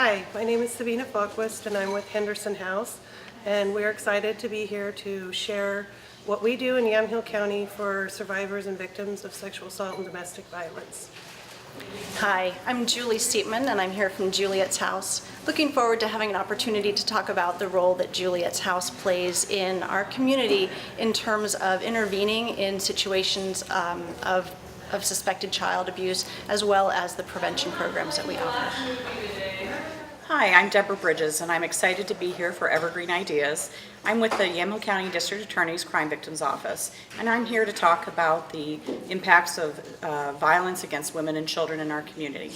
Hi, my name is Savenia Falquist and I'm with Henderson House, and we're excited to be here to share what we do in Yamhill County for survivors and victims of sexual assault and domestic violence. Hi, I'm Julie Siepman and I'm here from Juliette's House. Looking forward to having an opportunity to talk about the role that Juliette's House plays in our community in terms of intervening in situations of suspected child abuse, as well as the prevention programs that we offer. Hi, I'm Deborah Bridges, and I'm excited to be here for Evergreen Ideas. I'm with the Yamhill County District Attorney's Crime Victims Office, and I'm here to talk about the impacts of violence against women and children in our community.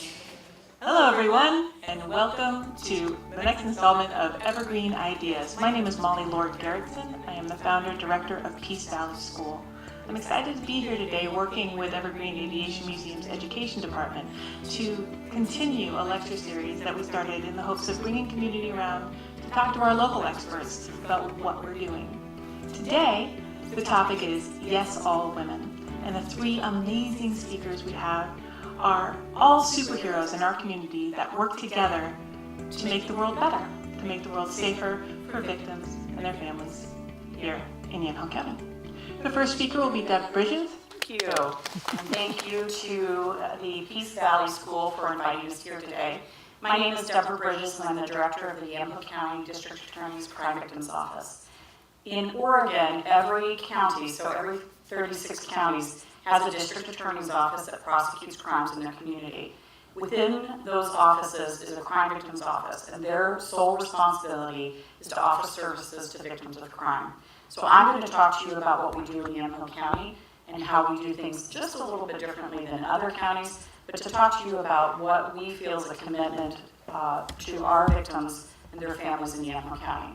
Hello everyone, and welcome to the next installment of Evergreen Ideas. My name is Molly Lord-Garrettson. I am the founder and director of Peace Valley School. I'm excited to be here today working with Evergreen Aviation Museum's Education Department to continue a lecture series that we started in the hopes of bringing community around to talk to our local experts about what we're doing. Today, the topic is Yes, All Women, and the three amazing speakers we have are all superheroes in our community that work together to make the world better, to make the world safer for victims and their families here in Yamhill County. The first speaker will be Deb Bridges. Thank you. And thank you to the Peace Valley School for inviting us here today. My name is Deborah Bridges, and I'm the director of the Yamhill County District Attorney's Crime Victims Office. In Oregon, every county, so every 36 counties, has a district attorney's office that prosecutes crimes in their community. Within those offices is a crime victims office, and their sole responsibility is to offer services to victims of crime. So I'm going to talk to you about what we do in Yamhill County and how we do things just a little bit differently than other counties, but to talk to you about what we feel is a commitment to our victims and their families in Yamhill County.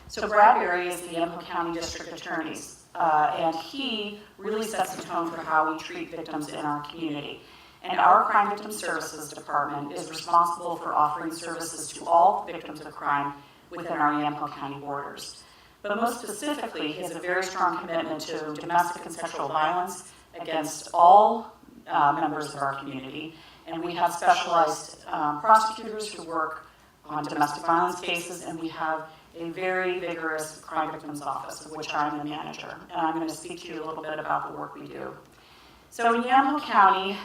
So Brad Berry is the Yamhill County District Attorney, and he really sets the tone for how we treat victims in our community. And our Crime Victim Services Department is responsible for offering services to all victims of crime within our Yamhill County borders. But most specifically, he has a very strong commitment to domestic and sexual violence against all members of our community. And we have specialized prosecutors who work on domestic violence cases, and we have a very vigorous crime victims office, of which I'm the manager. And I'm going to speak to you a little bit about the work we do. So in Yamhill County,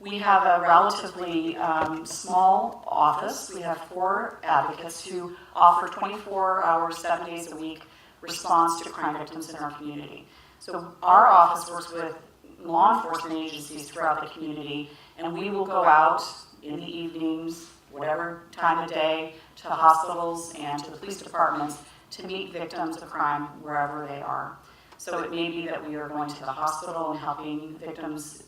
we have a relatively small office. We have 4 advocates who offer 24 hours, 7 days a week response to crime victims in our community. So our office works with law enforcement agencies throughout the community, and we will go out in the evenings, whatever time of day, to hospitals and to the police departments to meet victims of crime wherever they are. So it may be that we are going to the hospital and helping victims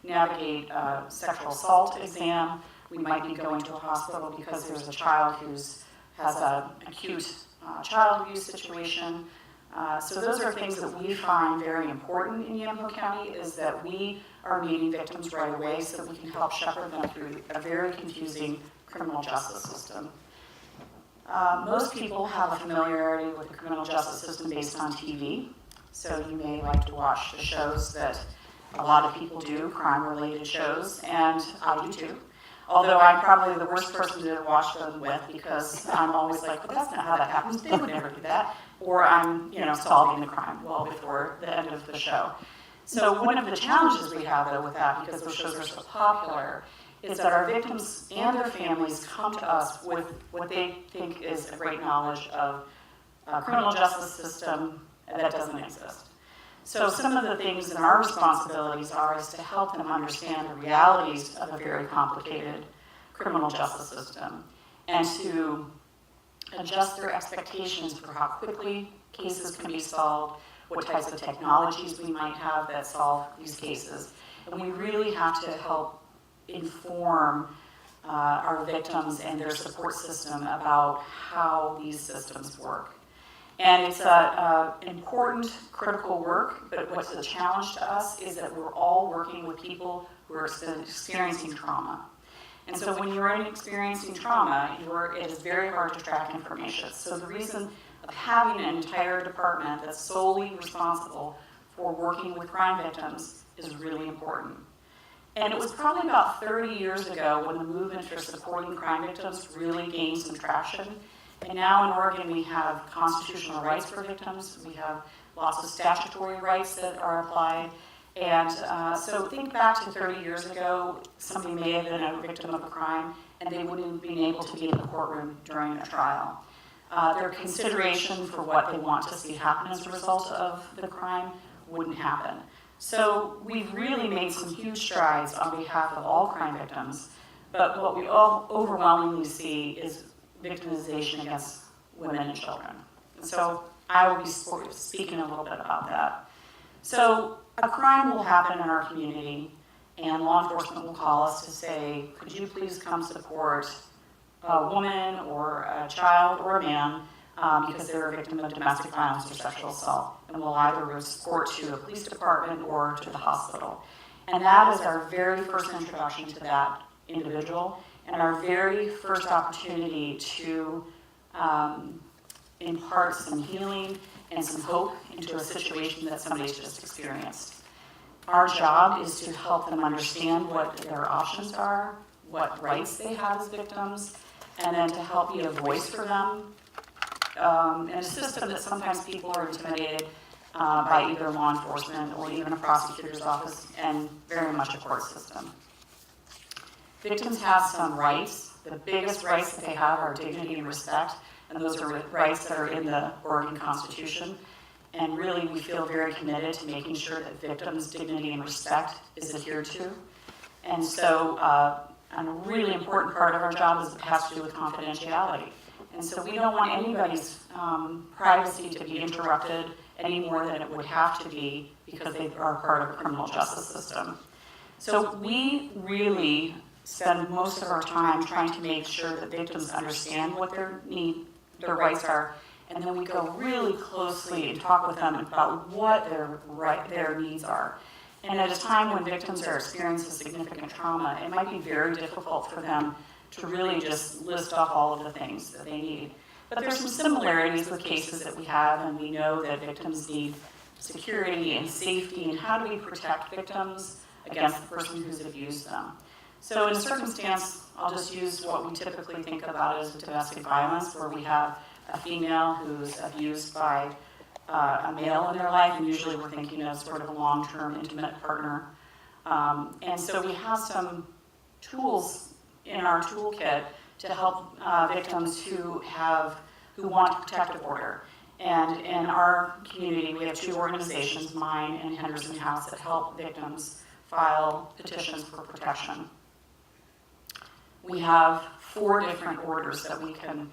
navigate a sexual assault exam. We might be going to a hospital because there's a child who has an acute child abuse situation. So those are things that we find very important in Yamhill County, is that we are meeting victims right away so that we can help shepherd them through a very confusing criminal justice system. Most people have a familiarity with the criminal justice system based on TV. So you may like to watch the shows that a lot of people do, crime-related shows, and I do too. Although I'm probably the worst person to watch them with, because I'm always like, well, that's not how that happens. They would never do that. Or I'm, solving the crime well before the end of the show. So one of the challenges we have, though, with that, because those shows are so popular, is that our victims and their families come to us with what they think is a great knowledge of a criminal justice system that doesn't exist. So some of the things and our responsibilities is to help them understand the realities of a very complicated criminal justice system and to adjust their expectations for how quickly cases can be solved, what types of technologies we might have that solve these cases. And we really have to help inform our victims and their support system about how these systems work. And it's important, critical work, but what's the challenge to us is that we're all working with people who are experiencing trauma. And so when you're experiencing trauma, it is very hard to track information. So the reason of having an entire department that's solely responsible for working with crime victims is really important. And it was probably about 30 years ago when the movement for supporting crime victims really gained some traction. And now in Oregon we have constitutional rights for victims, we have lots of statutory rights that are applied. And so think back to 30 years ago, somebody may have been a victim of a crime and they wouldn't have been able to be in the courtroom during a trial. Their consideration for what they want to see happen as a result of the crime wouldn't happen. So we've really made some huge strides on behalf of all crime victims, but what we all overwhelmingly see is victimization against women and children. And so I will be speaking a little bit about that. So a crime will happen in our community, and law enforcement will call us to say, could you please come support a woman or a child or a man because they're a victim of domestic violence or sexual assault, and we'll either report to a police department or to the hospital. And that is our very first introduction to that individual and our very first opportunity to impart some healing and some hope into a situation that somebody's just experienced. Our job is to help them understand what their options are, what rights they have as victims, and then to help be a voice for them in a system that sometimes people are intimidated by either law enforcement or even a prosecutor's office, and very much a court system. Victims have some rights. The biggest rights that they have are dignity and respect, and those are rights that are in the Oregon Constitution. And really, we feel very committed to making sure that victims' dignity and respect is adhered to. And so, a really important part of our job has to do with confidentiality. And so we don't want anybody's privacy to be interrupted any more than it would have to be because they are part of a criminal justice system. So we really spend most of our time trying to make sure that victims understand what their rights are, and then we go really closely and talk with them about what their needs are. And at a time when victims are experiencing significant trauma, it might be very difficult for them to really just list off all of the things that they need. But there's some similarities with cases that we have, and we know that victims need security and safety, and how do we protect victims against the person who's abused them. So in a circumstance, I'll just use what we typically think about as domestic violence, where we have a female who's abused by a male in their life, and usually we're thinking of sort of a long-term intimate partner. And so we have some tools in our toolkit to help victims who want a protective order. And in our community, we have two organizations, mine and Henderson House, that help victims file petitions for protection. We have 4 different orders that we can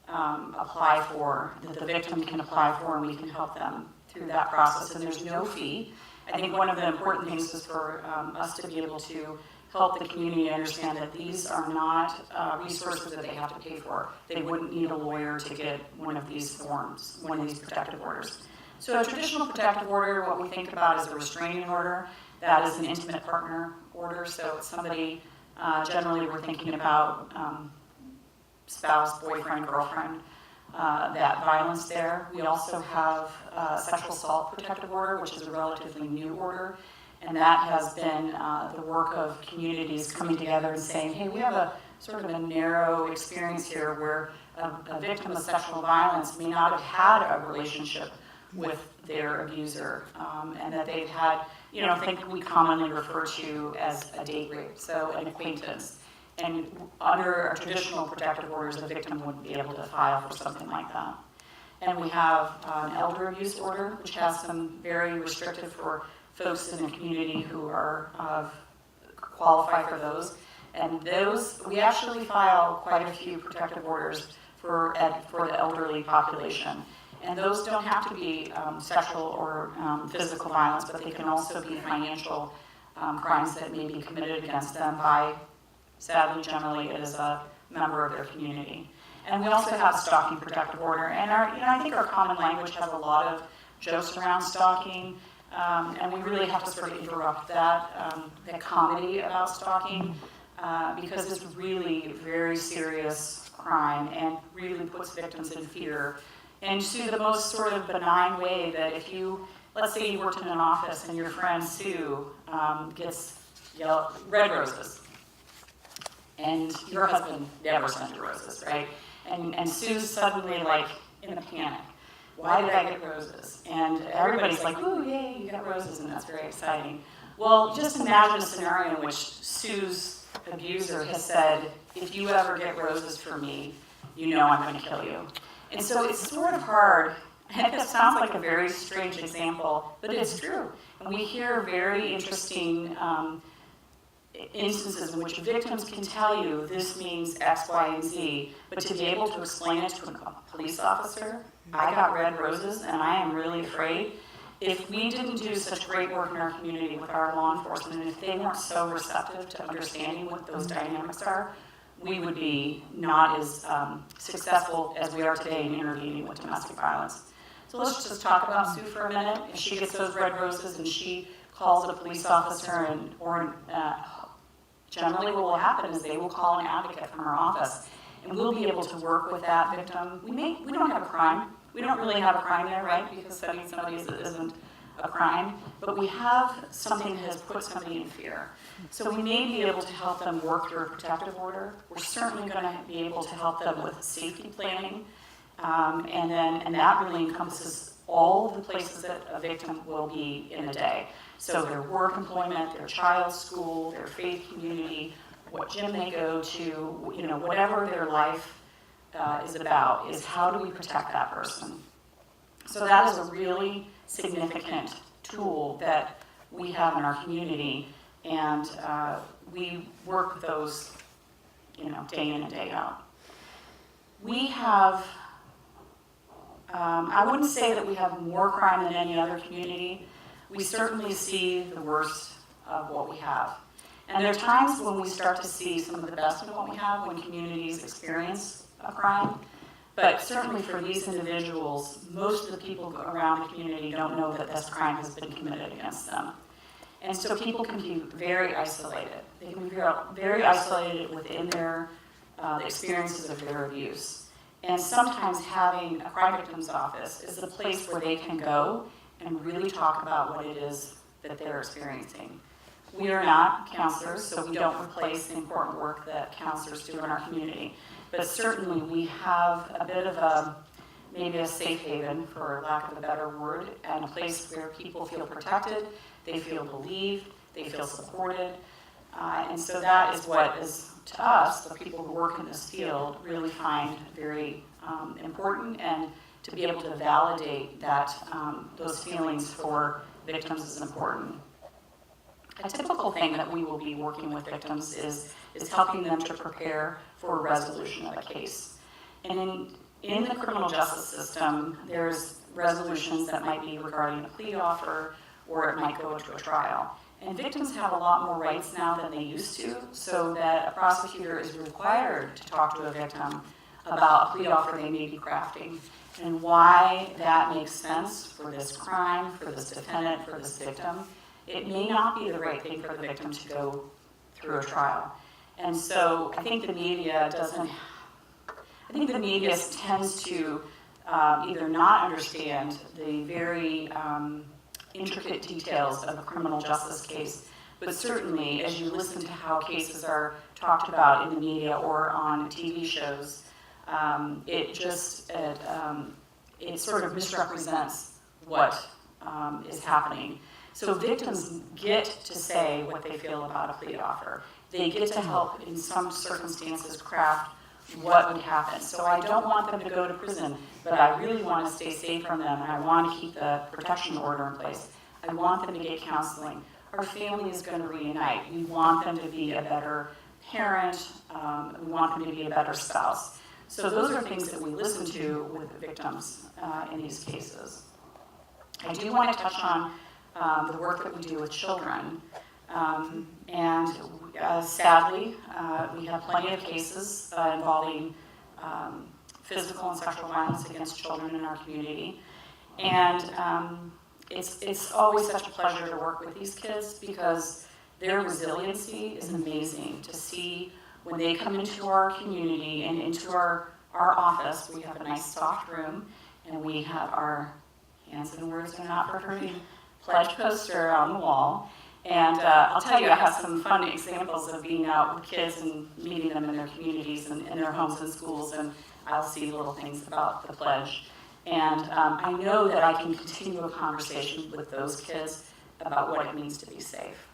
apply for, that the victim can apply for, and we can help them through that process, and there's no fee. I think one of the important things is for us to be able to help the community understand that these are not resources that they have to pay for. They wouldn't need a lawyer to get one of these forms, one of these protective orders. So a traditional protective order, what we think about is a restraining order. That is an intimate partner order, so it's somebody, generally we're thinking about spouse, boyfriend, girlfriend, that violence there. We also have a sexual assault protective order, which is a relatively new order, and that has been the work of communities coming together and saying, hey, we have a sort of a narrow experience here where a victim of sexual violence may not have had a relationship with their abuser, and that they've had, think we commonly refer to as a date rape, so an acquaintance. And under our traditional protective orders, the victim wouldn't be able to file for something like that. And we have an elder abuse order, which has some very restrictive for folks in the community who are qualify for those. And those, we actually file quite a few protective orders for the elderly population. And those don't have to be sexual or physical violence, but they can also be financial crimes that may be committed against them by, sadly, generally, it is a member of their community. And we also have a stalking protective order. And I think our common language has a lot of jokes around stalking, and we really have to sort of interrupt that comedy about stalking, because it's really a very serious crime and really puts victims in fear. And to the most sort of benign way that if you, let's say you worked in an office and your friend Sue gets red roses. And your husband never sent you roses, right? And Sue's suddenly like in a panic. Why did I get roses? And everybody's like, ooh, yay, you got roses, and that's very exciting. Well, just imagine a scenario in which Sue's abuser has said, if you ever get roses for me, you know I'm going to kill you. And so it's sort of hard, and it sounds like a very strange example, but it's true. And we hear very interesting instances in which victims can tell you this means X, Y, and Z, but to be able to explain it to a police officer, I got red roses and I am really afraid. If we didn't do such great work in our community with our law enforcement, and if they weren't so receptive to understanding what those dynamics are, we would be not as successful as we are today in intervening with domestic violence. So let's just talk about Sue for a minute. If she gets those red roses and she calls a police officer, or generally what will happen is they will call an advocate from our office, and we'll be able to work with that victim. We don't have a crime. We don't really have a crime there, right? Because studying somebody isn't a crime, but we have something that has put somebody in fear. So we may be able to help them work through a protective order. We're certainly going to be able to help them with safety planning, and that really encompasses all of the places that a victim will be in a day. So their work employment, their child's school, their faith community, what gym they go to, whatever their life is about, is how do we protect that person. So that is a really significant tool that we have in our community, and we work with those, day in and day out. We have, I wouldn't say that we have more crime than any other community. We certainly see the worst of what we have. And there are times when we start to see some of the best of what we have when communities experience a crime. But certainly for these individuals, most of the people around the community don't know that this crime has been committed against them. And so people can be very isolated. They can be very isolated within their experiences of their abuse. And sometimes having a crime victims office is the place where they can go and really talk about what it is that they're experiencing. We are not counselors, so we don't replace the important work that counselors do in our community. But certainly we have a bit of maybe a safe haven, for lack of a better word, and a place where people feel protected, they feel believed, they feel supported. And so that is what is, to us, the people who work in this field, really find very important, and to be able to validate that those feelings for victims is important. A typical thing that we will be working with victims is helping them to prepare for a resolution of a case. And in the criminal justice system, there's resolutions that might be regarding a plea offer, or it might go into a trial. And victims have a lot more rights now than they used to, so that a prosecutor is required to talk to a victim about a plea offer they may be crafting, and why that makes sense for this crime, for this defendant, for this victim. It may not be the right thing for the victim to go through a trial. And so I think the media tends to either not understand the very intricate details of a criminal justice case, but certainly as you listen to how cases are talked about in the media or on TV shows, it sort of misrepresents what is happening. So victims get to say what they feel about a plea offer. They get to help, in some circumstances, craft what would happen. So I don't want them to go to prison, but I really want to stay safe from them, and I want to keep the protection order in place. I want them to get counseling. Our family is going to reunite. We want them to be a better parent. We want them to be a better spouse. So those are things that we listen to with the victims in these cases. I do want to touch on the work that we do with children. Sadly, we have plenty of cases involving physical and sexual violence against children in our community. And it's always such a pleasure to work with these kids, because their resiliency is amazing to see when they come into our community and into our office. We have a nice soft room, and we have our hands and words are not for hurting pledge poster on the wall. And I'll tell you, I have some fun examples of being out with kids and meeting them in their communities and in their homes and schools, and I'll see little things about the pledge. And I know that I can continue a conversation with those kids about what it means to be safe.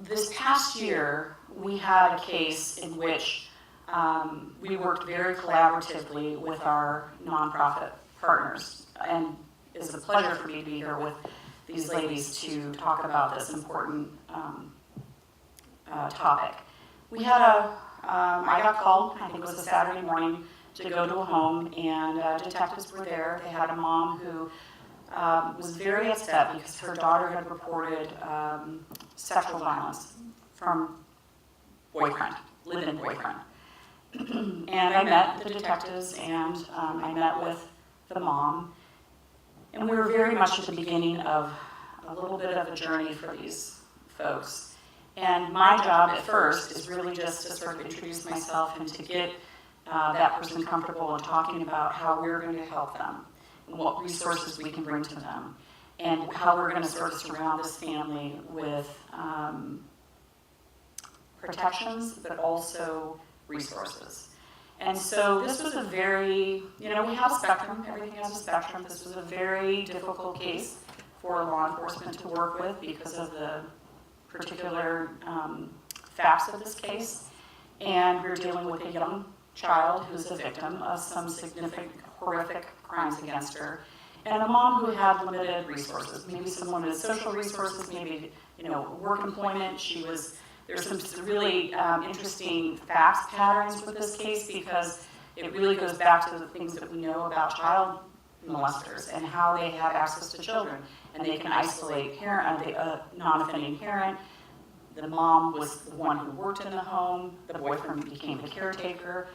This past year, we had a case in which we worked very collaboratively with our nonprofit partners, and it's a pleasure for me to be here with these ladies to talk about this important topic. We had I got called, I think it was a Saturday morning, to go to a home, and detectives were there. They had a mom who was very upset because her daughter had reported sexual violence from boyfriend, live-in boyfriend. And I met the detectives, and I met with the mom, and we were very much at the beginning of a little bit of a journey for these folks. And my job at first is really just to sort of introduce myself and to get that person comfortable in talking about how we're going to help them and what resources we can bring to them and how we're going to sort of surround this family with protections, but also resources. And so this was a very, we have a spectrum, everything has a spectrum. This was a very difficult case for law enforcement to work with because of the particular facts of this case. And we're dealing with a young child who's a victim of some significant, horrific crimes against her, and a mom who had limited resources. Maybe someone with social resources, maybe, work employment. There's some really interesting facts patterns with this case because it really goes back to the things that we know about child molesters and how they have access to children. And they can isolate non-offending parent. The mom was the one who worked in the home. The boyfriend became the caretaker.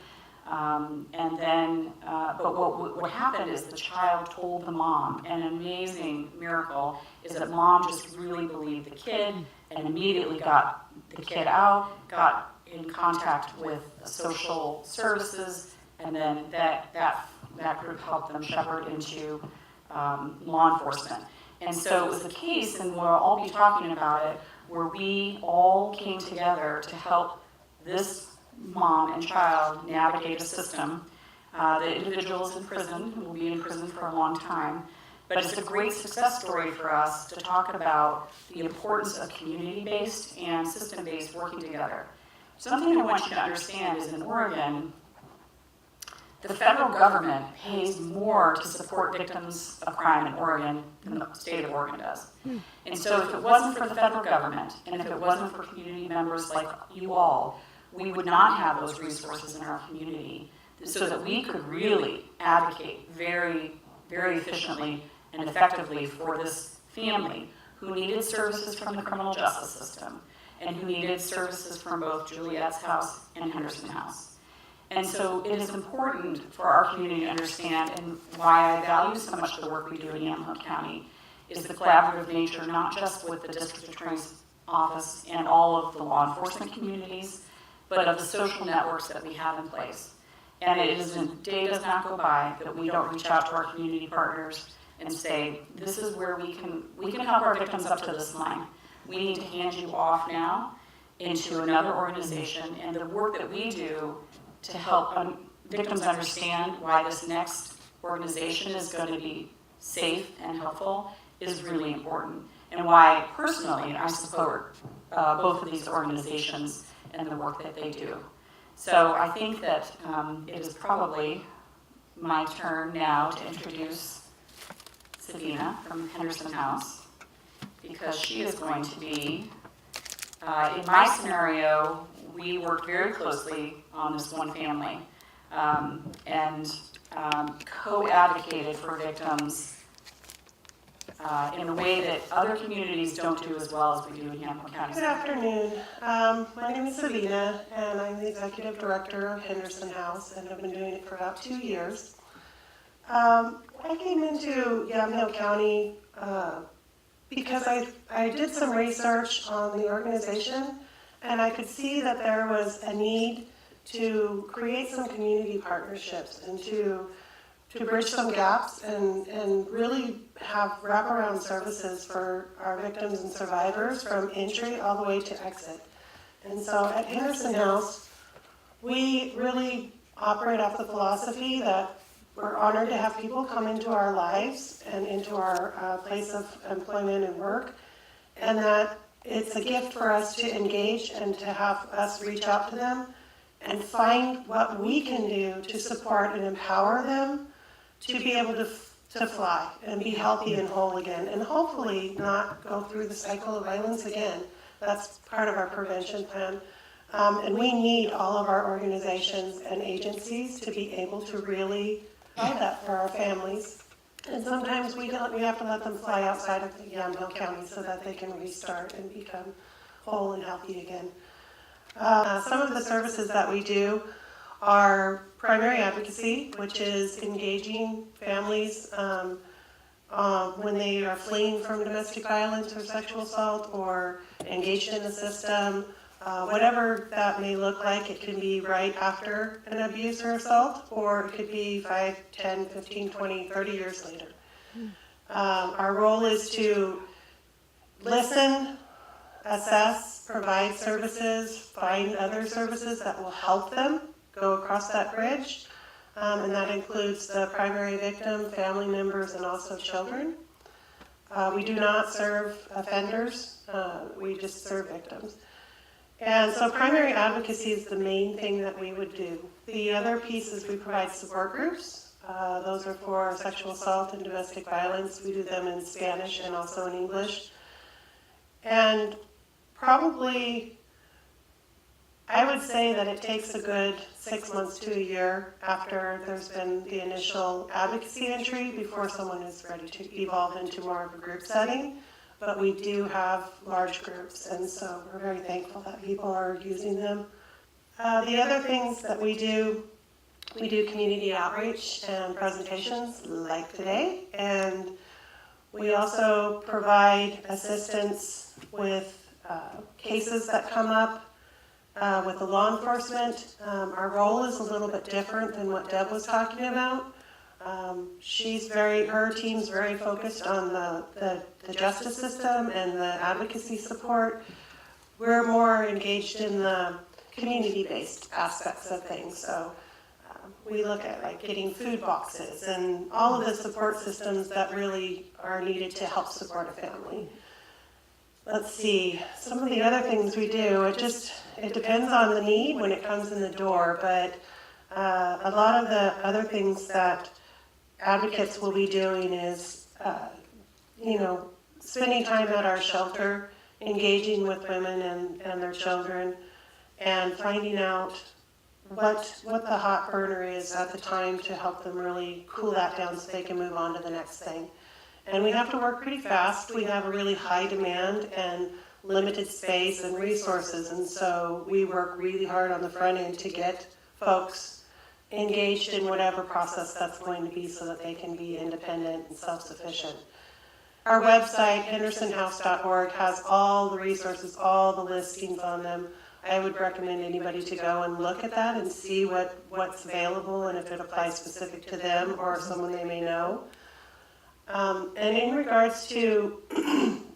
And then, but what happened is the child told the mom, and an amazing miracle is that mom just really believed the kid and immediately got the kid out, got in contact with social services, and then that group helped them shepherd into law enforcement. And so it was a case, and we'll all be talking about it, where we all came together to help this mom and child navigate a system. The individual is in prison, who will be in prison for a long time, but it's a great success story for us to talk about the importance of community-based and system-based working together. Something I want you to understand is in Oregon, the federal government pays more to support victims of crime in Oregon than the state of Oregon does. And so if it wasn't for the federal government, and if it wasn't for community members like you all, we would not have those resources in our community so that we could really advocate very, very efficiently and effectively for this family who needed services from the criminal justice system and who needed services from both Juliette's house and Henderson house. And so it is important for our community to understand, and why I value so much the work we do in Yamaha County, is the collaborative nature, not just with the district attorney's office and all of the law enforcement communities, but of the social networks that we have in place. And day does not go by that we don't reach out to our community partners and say, this is where we can help our victims up to this line. We need to hand you off now into another organization, and the work that we do to help victims understand why this next organization is going to be safe and helpful is really important, and why personally I support both of these organizations and the work that they do. So I think that it is probably my turn now to introduce Savenia from Henderson House, because she is going to be, in my scenario, we worked very closely on this one family and co-advocated for victims in a way that other communities don't do as well as we do in Yamaha County. Good afternoon. My name is Savenia, and I'm the Executive Director of Henderson House, and have been doing it for about 2 years. I came into Yamhill County because I did some research on the organization, and I could see that there was a need to create some community partnerships and to bridge some gaps and really have wraparound services for our victims and survivors from entry all the way to exit. And so at Henderson House, we really operate off the philosophy that we're honored to have people come into our lives and into our place of employment and work, and that it's a gift for us to engage and to have us reach out to them and find what we can do to support and empower them to be able to fly and be healthy and whole again, and hopefully not go through the cycle of violence again. That's part of our prevention plan. And we need all of our organizations and agencies to be able to really provide that for our families. And sometimes we have to let them fly outside of Yamhill County so that they can restart and become whole and healthy again. Some of the services that we do are primary advocacy, which is engaging families when they are fleeing from domestic violence or sexual assault or engaged in the system, whatever that may look like. It can be right after an abuse or assault, or it could be 5, 10, 15, 20, 30 years later. Our role is to listen, assess, provide services, find other services that will help them go across that bridge, and that includes the primary victim, family members, and also children. We do not serve offenders, we just serve victims. And so primary advocacy is the main thing that we would do. The other piece is we provide support groups. Those are for sexual assault and domestic violence. We do them in Spanish and also in English. And probably, I would say that it takes a good 6 months to a year after there's been the initial advocacy entry before someone is ready to evolve into more of a group setting. But we do have large groups, and so we're very thankful that people are using them. The other things that we do community outreach and presentations like today, and we also provide assistance with cases that come up with the law enforcement. Our role is a little bit different than what Deb was talking about. Her team's very focused on the justice system and the advocacy support. We're more engaged in the community-based aspects of things. So we look at like getting food boxes and all of the support systems that really are needed to help support a family. Let's see, some of the other things we do, it depends on the need when it comes in the door, but a lot of the other things that advocates will be doing is, spending time at our shelter, engaging with women and their children, and finding out what the hot burner is at the time to help them really cool that down so they can move on to the next thing. And we have to work pretty fast. We have a really high demand and limited space and resources, and so we work really hard on the front end to get folks engaged in whatever process that's going to be so that they can be independent and self-sufficient. Our website, hendersonhouse.org, has all the resources, all the listings on them. I would recommend anybody to go and look at that and see what's available and if it applies specific to them or someone they may know. And in regards to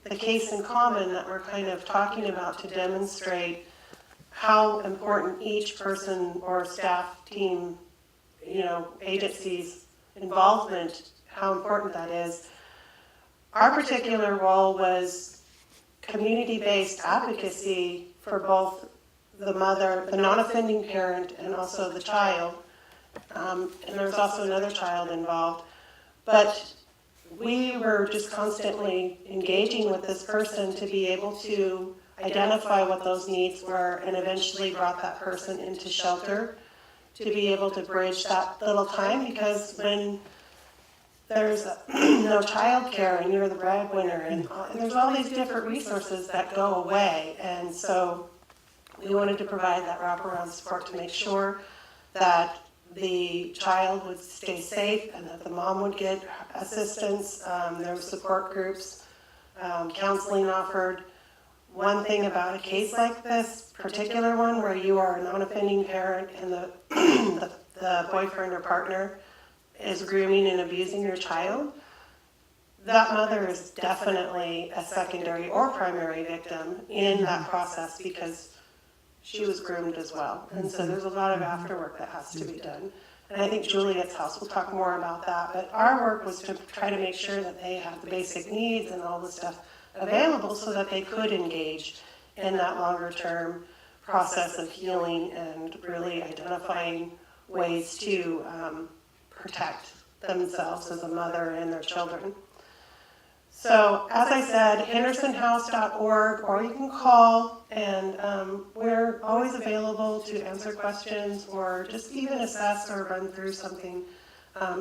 the case in common that we're kind of talking about to demonstrate how important each person or staff team, agency's involvement, how important that is. Our particular role was community-based advocacy for both the mother, the non-offending parent, and also the child. And there was also another child involved. But we were just constantly engaging with this person to be able to identify what those needs were and eventually brought that person into shelter to be able to bridge that little time, because when there's no child care and you're the breadwinner and there's all these different resources that go away, and so we wanted to provide that wraparound support to make sure that the child would stay safe and that the mom would get assistance. There were support groups, counseling offered. One thing about a case like this particular one where you are a non-offending parent and the boyfriend or partner is grooming and abusing your child, that mother is definitely a secondary or primary victim in that process because she was groomed as well. And so there's a lot of afterwork that has to be done. And I think Juliette's House will talk more about that. But our work was to try to make sure that they have the basic needs and all the stuff available so that they could engage in that longer term process of healing and really identifying ways to protect themselves as a mother and their children. So, as I said, hendersonhouse.org, or you can call, and we're always available to answer questions or just even assess or run through something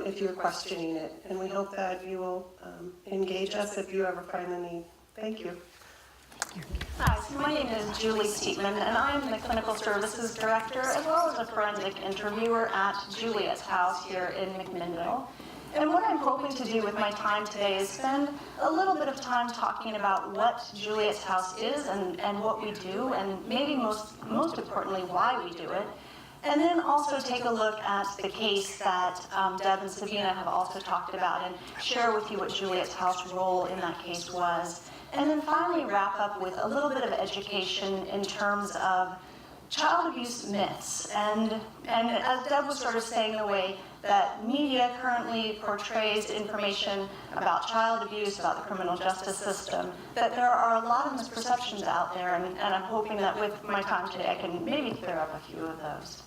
if you're questioning it. And we hope that you will engage us if you ever find the need. Thank you. Hi, so my name is Julie Siepman, and I'm the Clinical Services Director as well as a forensic interviewer at Juliette's House here in McMinnville. And what I'm hoping to do with my time today is spend a little bit of time talking about what Juliette's House is and what we do, and maybe most importantly, why we do it. And then also take a look at the case that Deb and Savenia have also talked about and share with you what Juliette's House role in that case was. And then finally wrap up with a little bit of education in terms of child abuse myths. And as Deb was sort of saying, the way that media currently portrays information about child abuse, about the criminal justice system, that there are a lot of misperceptions out there, and I'm hoping that with my time today I can maybe clear up a few of those.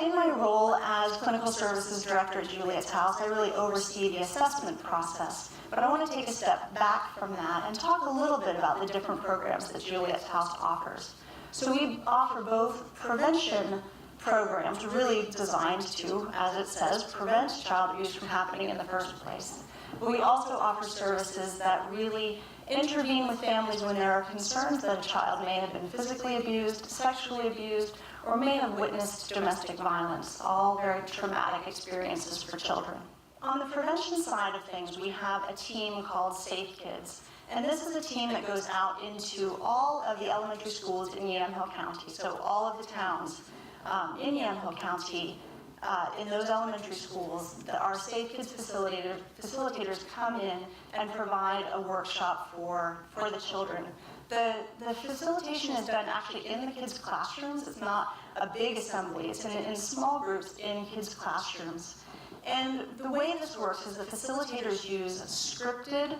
In my role as Clinical Services Director at Juliette's House, I really oversee the assessment process. But I want to take a step back from that and talk a little bit about the different programs that Juliette's House offers. So we offer both prevention programs really designed to, as it says, prevent child abuse from happening in the first place. But we also offer services that really intervene with families when there are concerns that a child may have been physically abused, sexually abused, or may have witnessed domestic violence, all very traumatic experiences for children. On the prevention side of things, we have a team called Safe Kids. And this is a team that goes out into all of the elementary schools in Yamhill County, so all of the towns in Yamhill County, in those elementary schools, our Safe Kids facilitators come in and provide a workshop for the children. The facilitation is done actually in the kids' classrooms. It's not a big assembly. It's in small groups in kids' classrooms. And the way this works is the facilitators use scripted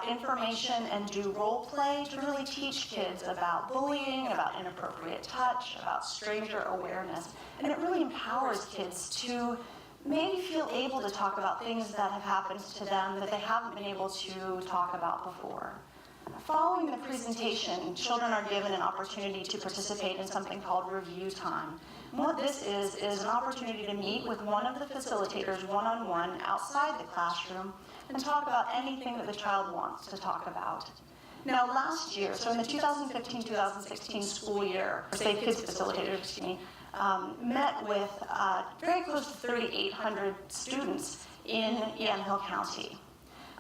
information and do role play to really teach kids about bullying, about inappropriate touch, about stranger awareness. And it really empowers kids to maybe feel able to talk about things that have happened to them that they haven't been able to talk about before. Following the presentation, children are given an opportunity to participate in something called review time. And what this is an opportunity to meet with one of the facilitators one-on-one outside the classroom and talk about anything that the child wants to talk about. Now last year, so in the 2015-2016 school year, Safe Kids facilitators, met with very close to 3,800 students in Yamhill County.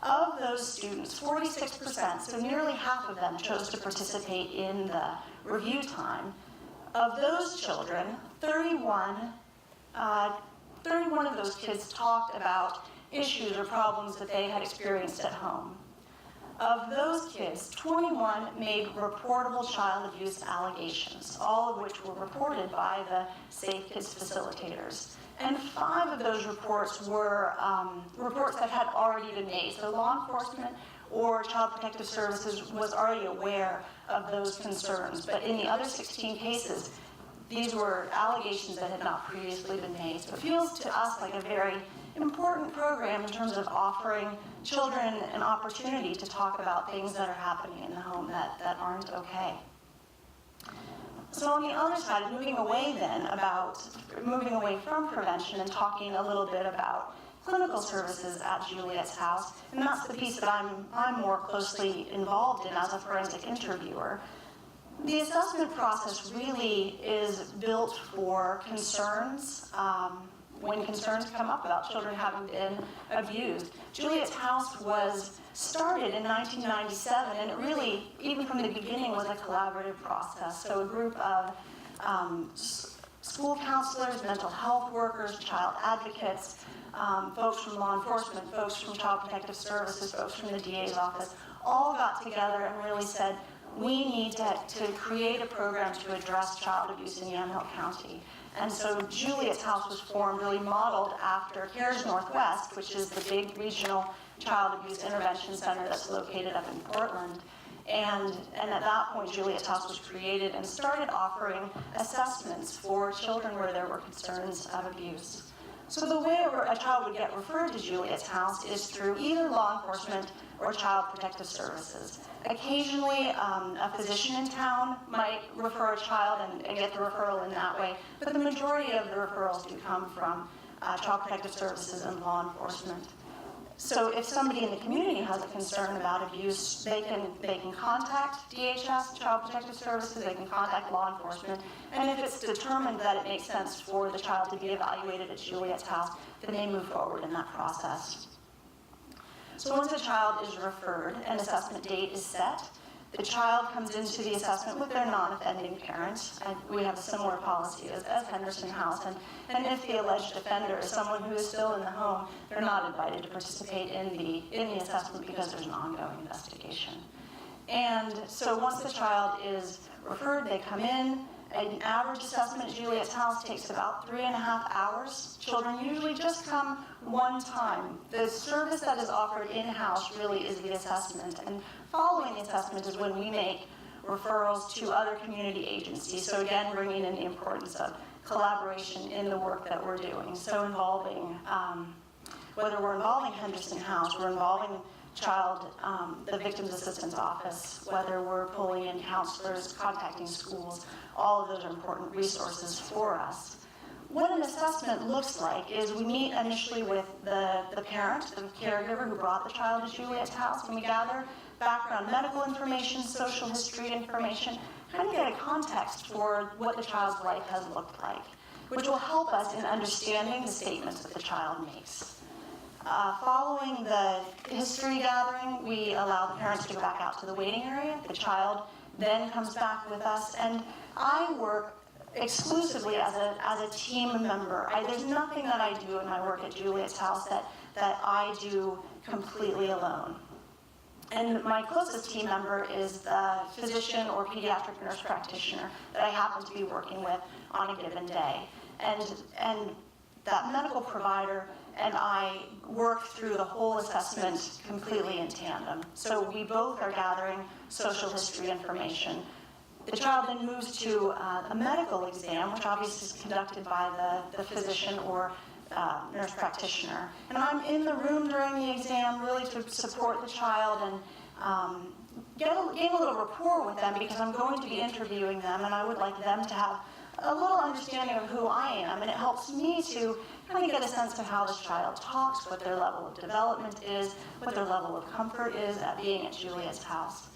Of those students, 46%, so nearly half of them, chose to participate in the review time. Of those children, 31 of those kids talked about issues or problems that they had experienced at home. Of those kids, 21 made reportable child abuse allegations, all of which were reported by the Safe Kids facilitators. And 5 of those reports were reports that had already been made. So law enforcement or Child Protective Services was already aware of those concerns. But in the other 16 cases, these were allegations that had not previously been made. So it feels to us like a very important program in terms of offering children an opportunity to talk about things that are happening in the home that aren't okay. So on the other side, moving away from prevention and talking a little bit about clinical services at Juliette's House, and that's the piece that I'm more closely involved in as a forensic interviewer. The assessment process really is built for concerns, when concerns come up about children having been abused. Juliette's House was started in 1997, and it really, even from the beginning, was a collaborative process. So a group of school counselors, mental health workers, child advocates, folks from law enforcement, folks from Child Protective Services, folks from the DA's office, all got together and really said, we need to create a program to address child abuse in Yamhill County. And so Juliette's House was formed, really modeled after CARES Northwest, which is the big regional child abuse intervention center that's located up in Portland. And at that point, Juliette's House was created and started offering assessments for children where there were concerns of abuse. So the way a child would get referred to Juliette's House is through either law enforcement or Child Protective Services. Occasionally, a physician in town might refer a child and get the referral in that way, but the majority of the referrals do come from Child Protective Services and law enforcement. So if somebody in the community has a concern about abuse, they can contact DHS, Child Protective Services, they can contact law enforcement, and if it's determined that it makes sense for the child to be evaluated at Juliette's House, then they move forward in that process. So once a child is referred, an assessment date is set. The child comes into the assessment with their non-offending parent, and we have a similar policy as Henderson House, and if the alleged offender is someone who is still in the home, they're not invited to participate in the assessment because there's an ongoing investigation. And so once the child is referred, they come in. An average assessment at Juliette's House takes about 3.5 hours. Children usually just come one time. The service that is offered in-house really is the assessment, and following the assessment is when we make referrals to other community agencies. So again, bringing in the importance of collaboration in the work that we're doing. So involving, whether we're involving Henderson House, we're involving the Victims Assistance Office, whether we're pulling in counselors, contacting schools, all of those are important resources for us. What an assessment looks like is we meet initially with the parent, the caregiver who brought the child to Juliette's House, and we gather background medical information, social history information, kind of get a context for what the child's life has looked like, which will help us in understanding the statements that the child makes. Following the history gathering, we allow the parents to go back out to the waiting area. The child then comes back with us, and I work exclusively as a team member. There's nothing that I do in my work at Juliette's House that I do completely alone. And my closest team member is the physician or pediatric nurse practitioner that I happen to be working with on a given day. And that medical provider and I work through the whole assessment completely in tandem. So we both are gathering social history information. The child then moves to a medical exam, which obviously is conducted by the physician or nurse practitioner. And I'm in the room during the exam really to support the child and gain a little rapport with them, because I'm going to be interviewing them and I would like them to have a little understanding of who I am, and it helps me to kind of get a sense of how this child talks, what their level of development is, what their level of comfort is at being at Juliette's House.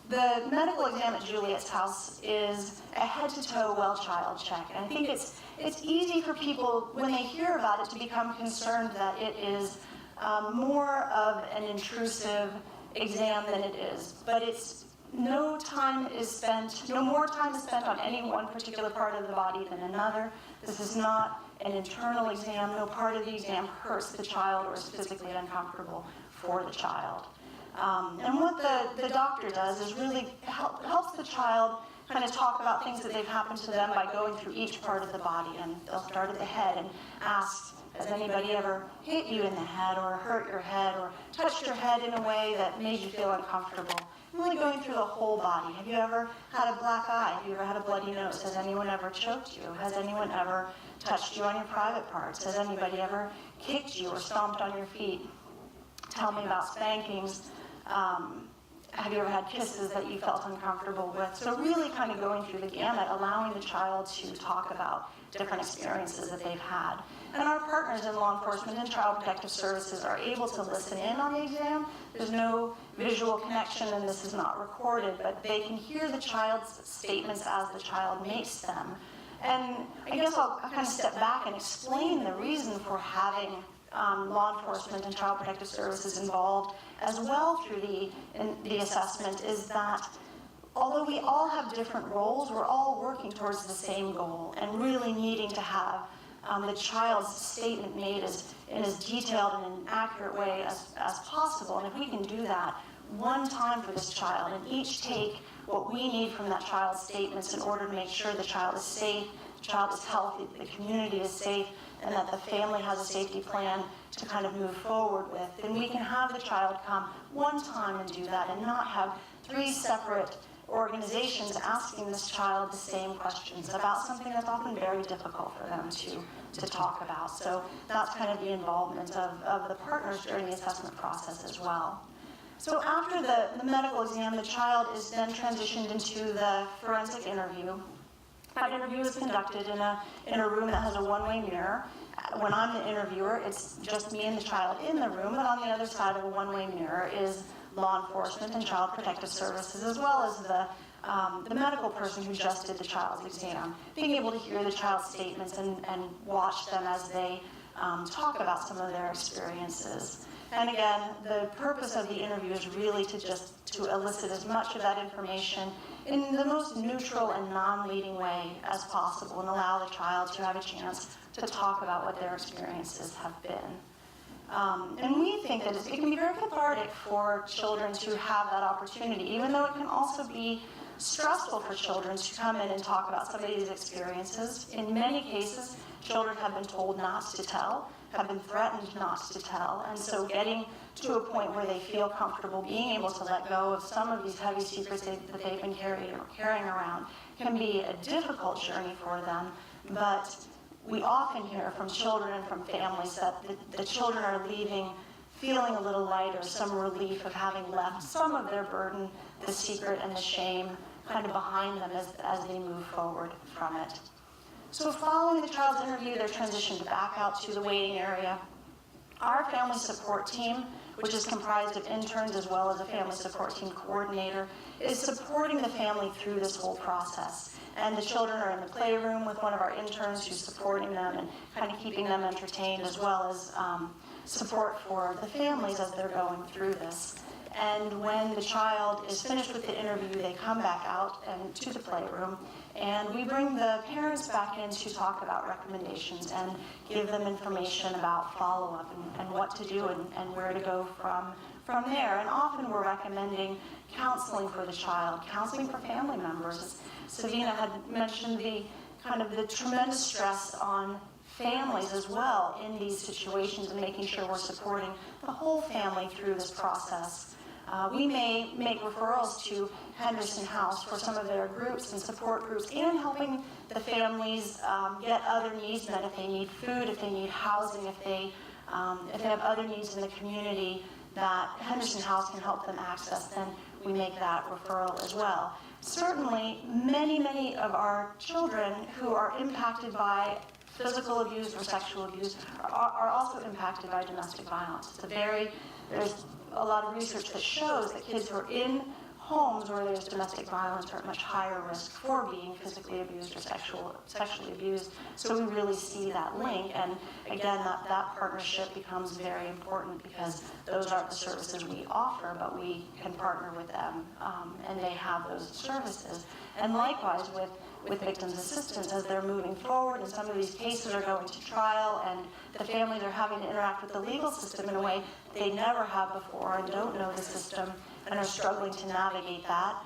The medical exam at Juliette's House is a head-to-toe well-child check, and I think it's easy for people, when they hear about it, to become concerned that it is more of an intrusive exam than it is. But no more time is spent on any one particular part of the body than another. This is not an internal exam. No part of the exam hurts the child or is physically uncomfortable for the child. And what the doctor does is really helps the child kind of talk about things that they've happened to them by going through each part of the body. And they'll start at the head and ask, has anybody ever hit you in the head or hurt your head or touched your head in a way that made you feel uncomfortable? Really going through the whole body. Have you ever had a black eye? Have you ever had a bloody nose? Has anyone ever choked you? Has anyone ever touched you on your private parts? Has anybody ever kicked you or stomped on your feet? Tell me about spankings. Have you ever had kisses that you felt uncomfortable with? So really kind of going through the gamut, allowing the child to talk about different experiences that they've had. And our partners in law enforcement and Child Protective Services are able to listen in on the exam. There's no visual connection, and this is not recorded, but they can hear the child's statements as the child makes them. And I guess I'll kind of step back and explain the reason for having law enforcement and Child Protective Services involved as well through the assessment, is that although we all have different roles, we're all working towards the same goal and really needing to have the child's statement made in as detailed and an accurate way as possible. And if we can do that one time for this child and each take what we need from that child's statements in order to make sure the child is safe, the child is healthy, the community is safe, and that the family has a safety plan to kind of move forward with, then we can have the child come one time and do that and not have 3 separate organizations asking this child the same questions about something that's often very difficult for them to talk about. So that's kind of the involvement of the partners during the assessment process as well. So after the medical exam, the child is then transitioned into the forensic interview. That interview is conducted in a room that has a one-way mirror. When I'm the interviewer, it's just me and the child in the room, but on the other side of a one-way mirror is law enforcement and child protective services, as well as the medical person who just did the child's exam, being able to hear the child's statements and watch them as they talk about some of their experiences. And again, the purpose of the interview is really to elicit as much of that information in the most neutral and non-leading way as possible and allow the child to have a chance to talk about what their experiences have been. And we think that it can be very cathartic for children to have that opportunity, even though it can also be stressful for children to come in and talk about some of these experiences. In many cases, children have been told not to tell, have been threatened not to tell, and so getting to a point where they feel comfortable being able to let go of some of these heavy secrets that they've been carrying around can be a difficult journey for them. But we often hear from children and from families that the children are leaving feeling a little lighter, some relief of having left some of their burden, the secret and the shame kind of behind them as they move forward from it. So following the child's interview, they're transitioned back out to the waiting area. Our family support team, which is comprised of interns as well as a family support team coordinator, is supporting the family through this whole process. And the children are in the playroom with one of our interns who's supporting them and kind of keeping them entertained, as well as support for the families as they're going through this. And when the child is finished with the interview, they come back out and to the playroom, and we bring the parents back in to talk about recommendations and give them information about follow-up and what to do and where to go from there. And often we're recommending counseling for the child, counseling for family members. Savenia had mentioned the tremendous stress on families as well in these situations and making sure we're supporting the whole family through this process. We may make referrals to Henderson House for some of their groups and support groups, and helping the families get other needs met if they need food, if they need housing, if they have other needs in the community that Henderson House can help them access, then we make that referral as well. Certainly, many of our children who are impacted by physical abuse or sexual abuse are also impacted by domestic violence. There's a lot of research that shows that kids who are in homes where there's domestic violence are at much higher risk for being physically abused or sexually abused. So we really see that link, and again, that partnership becomes very important because those aren't the services we offer, but we can partner with them, and they have those services. And likewise with victims' assistance, as they're moving forward and some of these cases are going to trial and the families are having to interact with the legal system in a way they never have before and don't know the system and are struggling to navigate that,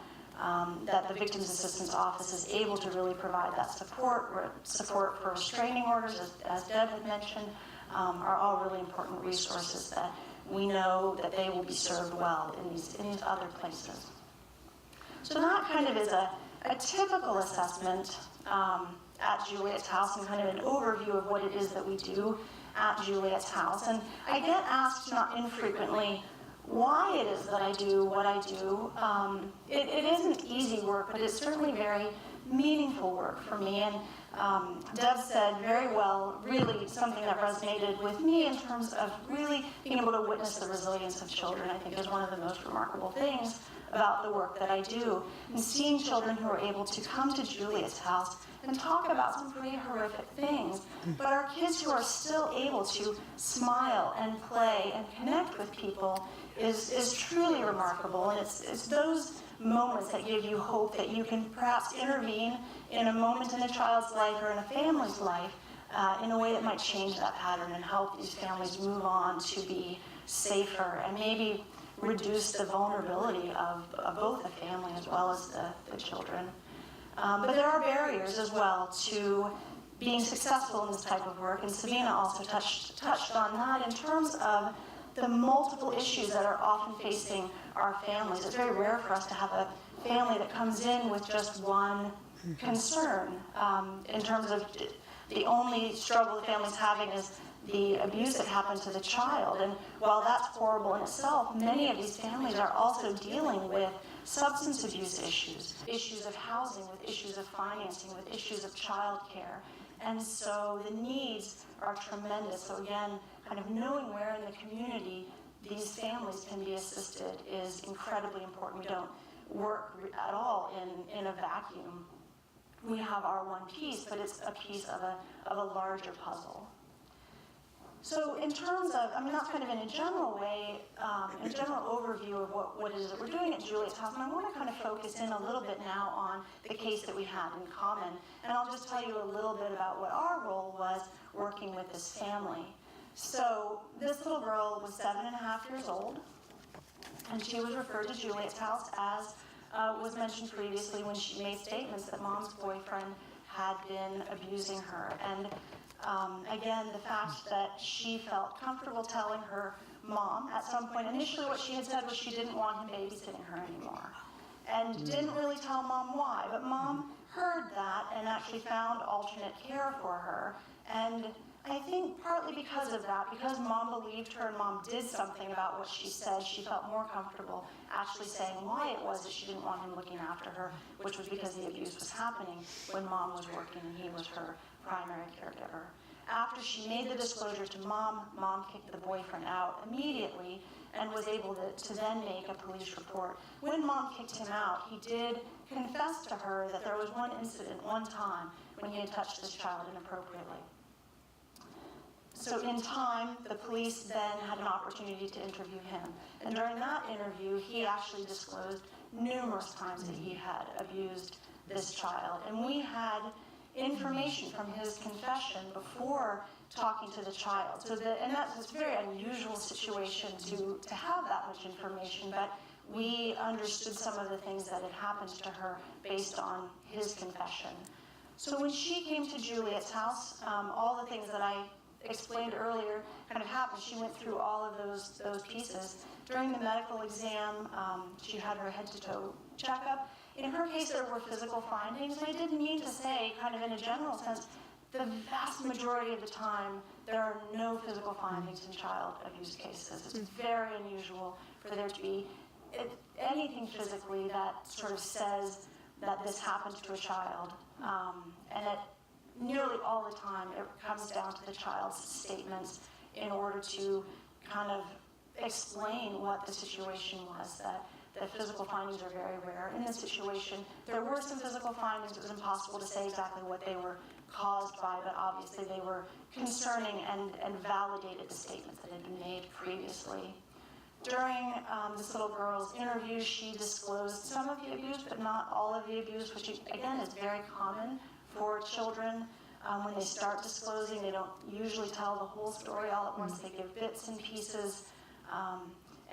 that the Victims Assistance Office is able to really provide that support for restraining orders, as Deb had mentioned, are all really important resources that we know that they will be served well in these other places. So that kind of is a typical assessment at Juliette's House and kind of an overview of what it is that we do at Juliette's House. And I get asked not infrequently why it is that I do what I do. It isn't easy work, but it's certainly very meaningful work for me. And Deb said very well, really something that resonated with me in terms of really being able to witness the resilience of children, I think is one of the most remarkable things about the work that I do. And seeing children who are able to come to Juliette's House and talk about some pretty horrific things, but our kids who are still able to smile and play and connect with people is truly remarkable. And it's those moments that give you hope that you can perhaps intervene in a moment in a child's life or in a family's life in a way that might change that pattern and help these families move on to be safer and maybe reduce the vulnerability of both the family as well as the children. But there are barriers as well to being successful in this type of work, and Savenia also touched on that in terms of the multiple issues that are often facing our families. It's very rare for us to have a family that comes in with just one concern. In terms of the only struggle the family's having is the abuse that happened to the child. And while that's horrible in itself, many of these families are also dealing with substance abuse issues, issues of housing, with issues of financing, with issues of childcare. And so the needs are tremendous. So again, kind of knowing where in the community these families can be assisted is incredibly important. We don't work at all in a vacuum. We have our one piece, but it's a piece of a larger puzzle. So in terms of, that's kind of in a general way, a general overview of what it is that we're doing at Juliette's House, and I want to kind of focus in a little bit now on the case that we had in common, and I'll just tell you a little bit about what our role was working with this family. So this little girl was 7.5 years old, and she was referred to Juliette's House as was mentioned previously when she made statements that Mom's boyfriend had been abusing her. And again, the fact that she felt comfortable telling her mom at some point, initially what she had said was she didn't want him babysitting her anymore, and didn't really tell Mom why, but Mom heard that and actually found alternate care for her. And I think partly because of that, because Mom believed her and Mom did something about what she said, she felt more comfortable actually saying why it was that she didn't want him looking after her, which was because the abuse was happening when Mom was working and he was her primary caregiver. After she made the disclosure to Mom, Mom kicked the boyfriend out immediately and was able to then make a police report. When Mom kicked him out, he did confess to her that there was one incident, one time, when he had touched this child inappropriately. So in time, the police then had an opportunity to interview him. And during that interview, he actually disclosed numerous times that he had abused this child. And we had information from his confession before talking to the child. And that's a very unusual situation to have that much information, but we understood some of the things that had happened to her based on his confession. So when she came to Juliette's house, all the things that I explained earlier kind of happened. She went through all of those pieces. During the medical exam, she had her head-to-toe checkup. In her case, there were physical findings. I didn't mean to say, kind of in a general sense, the vast majority of the time, there are no physical findings in child abuse cases. It's very unusual for there to be anything physically that sort of says that this happened to a child. And nearly all the time, it comes down to the child's statements in order to kind of explain what the situation was. That physical findings are very rare. In this situation, there were some physical findings. It was impossible to say exactly what they were caused by, but obviously they were concerning and validated the statements that had been made previously. During this little girl's interview, she disclosed some of the abuse, but not all of the abuse, which again is very common for children. When they start disclosing, they don't usually tell the whole story all at once. They give bits and pieces.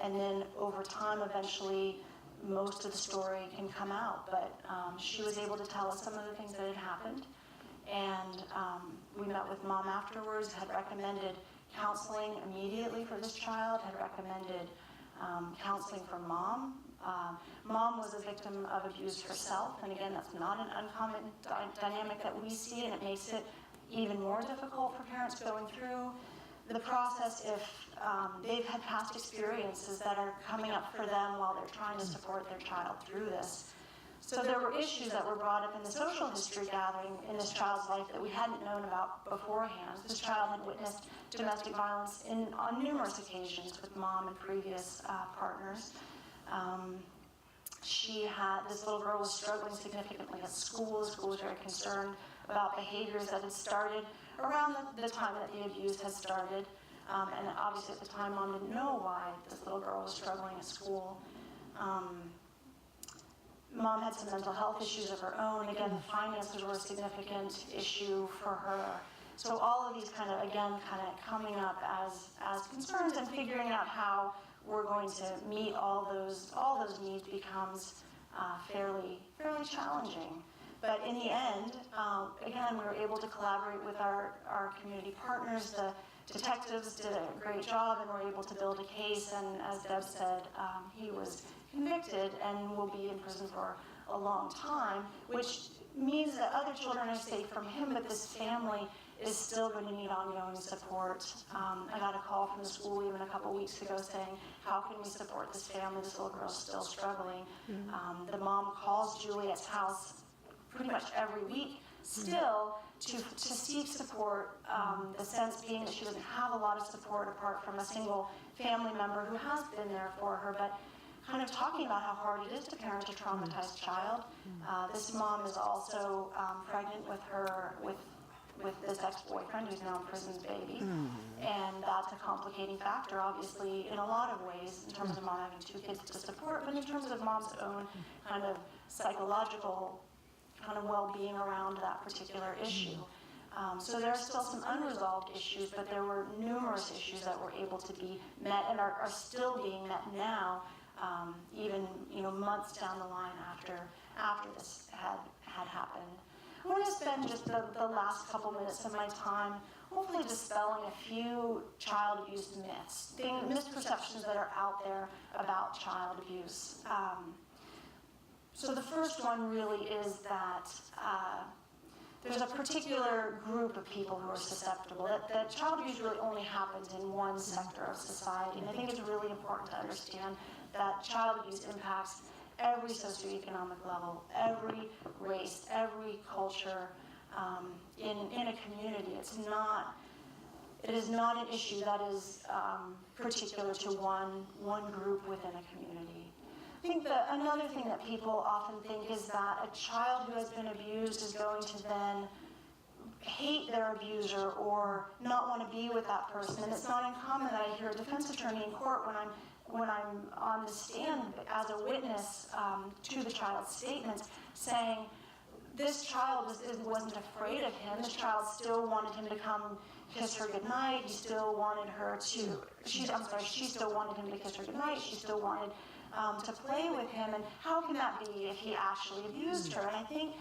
And then over time, eventually, most of the story can come out. But she was able to tell us some of the things that had happened. And we met with Mom afterwards, had recommended counseling immediately for this child, had recommended counseling for Mom. Mom was a victim of abuse herself, and again, that's not an uncommon dynamic that we see, and it makes it even more difficult for parents going through the process if they've had past experiences that are coming up for them while they're trying to support their child through this. So there were issues that were brought up in the social history gathering in this child's life that we hadn't known about beforehand. This child had witnessed domestic violence on numerous occasions with Mom and previous partners. This little girl was struggling significantly at school. The school was very concerned about behaviors that had started around the time that the abuse had started. And obviously at the time, Mom didn't know why this little girl was struggling at school. Mom had some mental health issues of her own. Again, the finances were a significant issue for her. So all of these kind of coming up as concerns and figuring out how we're going to meet all those needs becomes fairly challenging. But in the end, again, we were able to collaborate with our community partners. The detectives did a great job and were able to build a case, and as Deb said, he was convicted and will be in prison for a long time, which means that other children are safe from him, but this family is still going to need ongoing support. I got a call from the school even a couple weeks ago saying, how can we support this family? This little girl's still struggling. The mom calls Juliette's house pretty much every week still to seek support, the sense being that she doesn't have a lot of support apart from a single family member who has been there for her, but kind of talking about how hard it is to parent a traumatized child. This mom is also pregnant with this ex-boyfriend who's now in prison's baby, and that's a complicating factor, obviously, in a lot of ways, in terms of mom having 2 kids to support, but in terms of mom's own kind of psychological kind of well-being around that particular issue. So there are still some unresolved issues, but there were numerous issues that were able to be met and are still being met now, even months down the line after this had happened. I want to spend just the last couple minutes of my time hopefully dispelling a few child abuse myths, misperceptions that are out there about child abuse. So the first one really is that there's a particular group of people who are susceptible, that child abuse really only happens in one sector of society. And I think it's really important to understand that child abuse impacts every socioeconomic level, every race, every culture in a community. It is not an issue that is particular to one group within a community. I think another thing that people often think is that a child who has been abused is going to then hate their abuser or not want to be with that person. And it's not uncommon that I hear a defense attorney in court when I'm on the stand as a witness to the child's statements saying, this child wasn't afraid of him. This child still wanted him to come kiss her goodnight. He still wanted her to, she still wanted him to kiss her goodnight. She still wanted to play with him. And how can that be if he actually abused her? And I think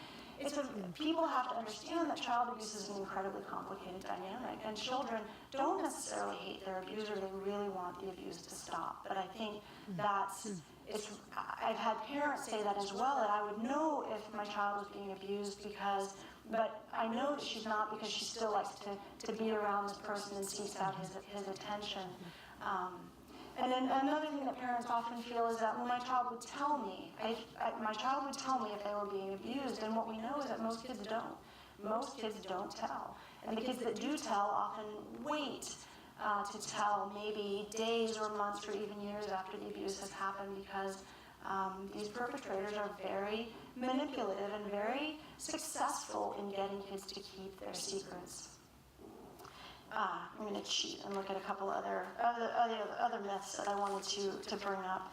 people have to understand that child abuse is an incredibly complicated dynamic, and children don't necessarily hate their abuser. They really want the abuse to stop. But I think I've had parents say that as well, that I would know if my child was being abused but I know that she's not, because she still likes to be around this person and seeks out his attention. And then another thing that parents often feel is that, well, my child would tell me. My child would tell me if they were being abused, and what we know is that most kids don't. Most kids don't tell. And the kids that do tell often wait to tell, maybe days or months or even years after the abuse has happened, because these perpetrators are very manipulative and very successful in getting kids to keep their secrets. I'm going to cheat and look at a couple other myths that I wanted to bring up.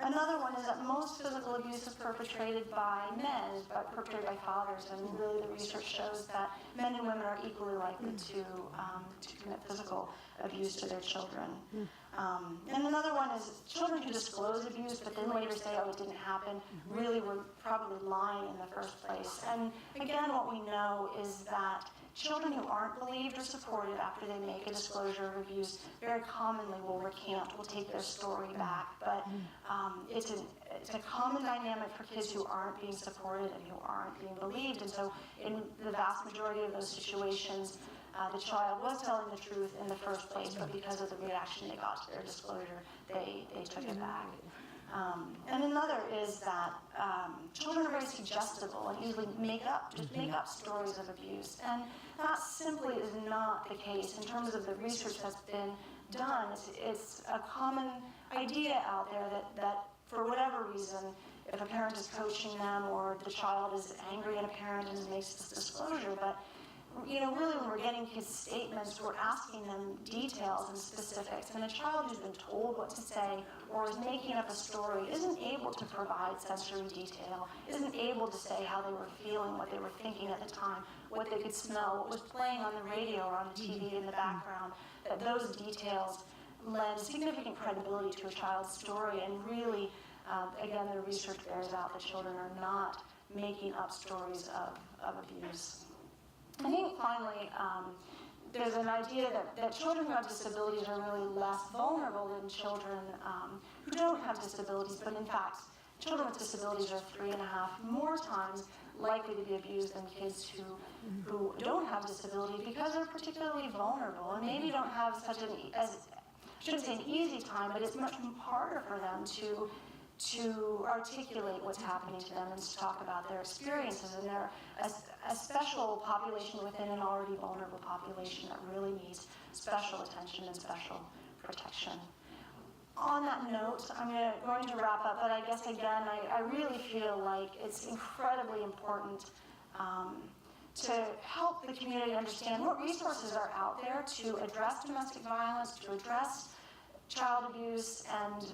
Another one is that most physical abuse is perpetrated by men, is perpetrated by fathers, and really the research shows that men and women are equally likely to commit physical abuse to their children. And another one is children who disclose abuse but then later say, oh, it didn't happen, really were probably lying in the first place. And again, what we know is that children who aren't believed or supported after they make a disclosure of abuse very commonly will recant, will take their story back. But it's a common dynamic for kids who aren't being supported and who aren't being believed. And so in the vast majority of those situations, the child was telling the truth in the first place, but because of the reaction they got to their disclosure, they took it back. And another is that children are very suggestible and easily make up stories of abuse. And that simply is not the case in terms of the research that's been done. It's a common idea out there that for whatever reason, if a parent is coaching them or the child is angry at a parent and makes this disclosure, but really when we're getting kids' statements, we're asking them details and specifics. And a child who's been told what to say or is making up a story isn't able to provide sensory detail, isn't able to say how they were feeling, what they were thinking at the time, what they could smell, what was playing on the radio or on the TV in the background, that those details lend significant credibility to a child's story. And really, again, the research bears out that children are not making up stories of abuse. I think finally, there's an idea that children who have disabilities are really less vulnerable than children who don't have disabilities, but in fact, children with disabilities are 3.5 more times likely to be abused than kids who don't have disability because they're particularly vulnerable and maybe don't have such I shouldn't say an easy time, but it's much harder for them to articulate what's happening to them and to talk about their experiences. And they're a special population within an already vulnerable population that really needs special attention and special protection. On that note, I'm going to wrap up, but I guess again, I really feel like it's incredibly important to help the community understand what resources are out there to address domestic violence, to address child abuse, and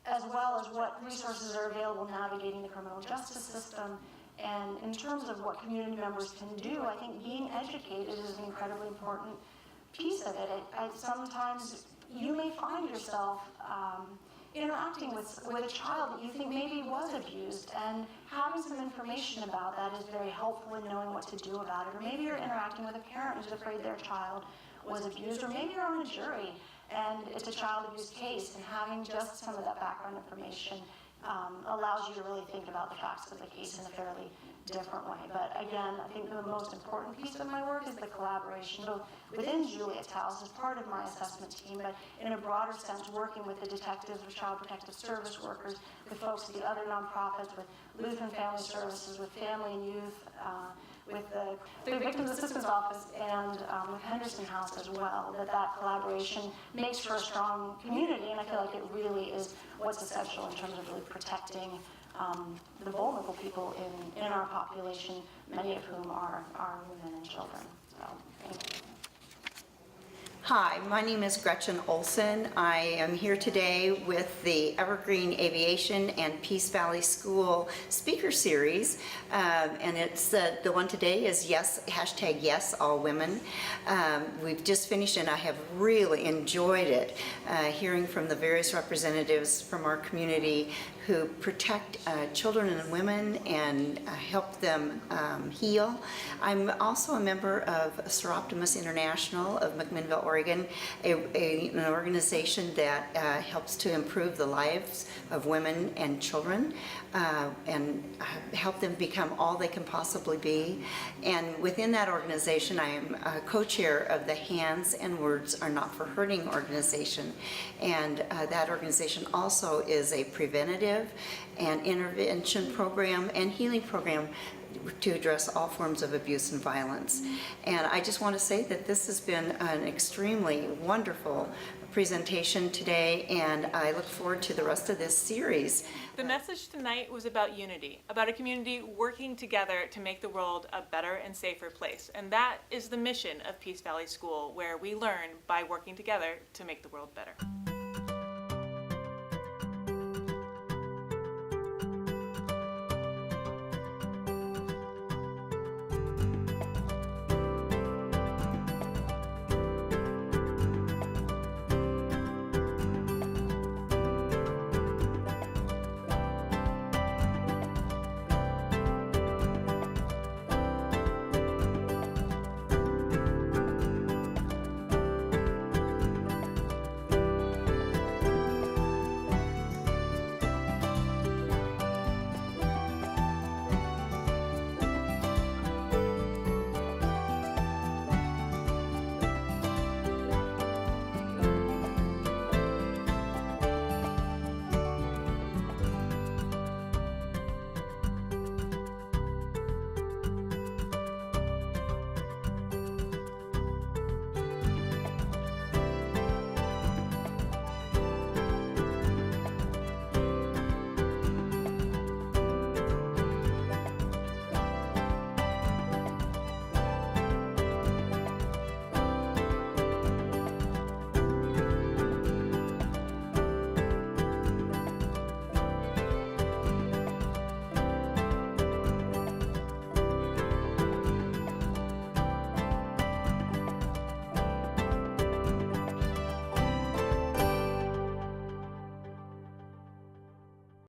as well as what resources are available navigating the criminal justice system. And in terms of what community members can do, I think being educated is an incredibly important piece of it. Sometimes you may find yourself interacting with a child that you think maybe was abused, and having some information about that is very helpful in knowing what to do about it. Or maybe you're interacting with a parent who's afraid their child was abused, or maybe you're on a jury and it's a child abuse case, and having just some of that background information allows you to really think about the facts of the case in a fairly different way. But again, I think the most important piece of my work is the collaboration, both within Juliette's House as part of my assessment team, but in a broader sense, working with the detectives, with Child Protective Service workers, with folks at the other nonprofits, with Lutheran Family Services, with Family and Youth, with the Victims Assistance Office, and with Henderson House as well, that collaboration makes for a strong community, and I feel like it really is what's essential in terms of really protecting the vulnerable people in our population, many of whom are women and children. So, thank you. Hi, my name is Gretchen Olson. I am here today with the Evergreen Aviation and Peace Valley School speaker series, and it's the one today is #Yes All Women. We've just finished, and I have really enjoyed it, hearing from the various representatives from our community who protect children and women and help them heal. I'm also a member of Soroptomists International of McMinnville, Oregon, an organization that helps to improve the lives of women and children and help them become all they can possibly be. And within that organization, I am a co-chair of the Hands and Words Are Not for Hurting organization. And that organization also is a preventative and intervention program and healing program to address all forms of abuse and violence. And I just want to say that this has been an extremely wonderful presentation today, and I look forward to the rest of this series. The message tonight was about unity, about a community working together to make the world a better and safer place. And that is the mission of Peace Valley School, where we learn by working together to make the world better.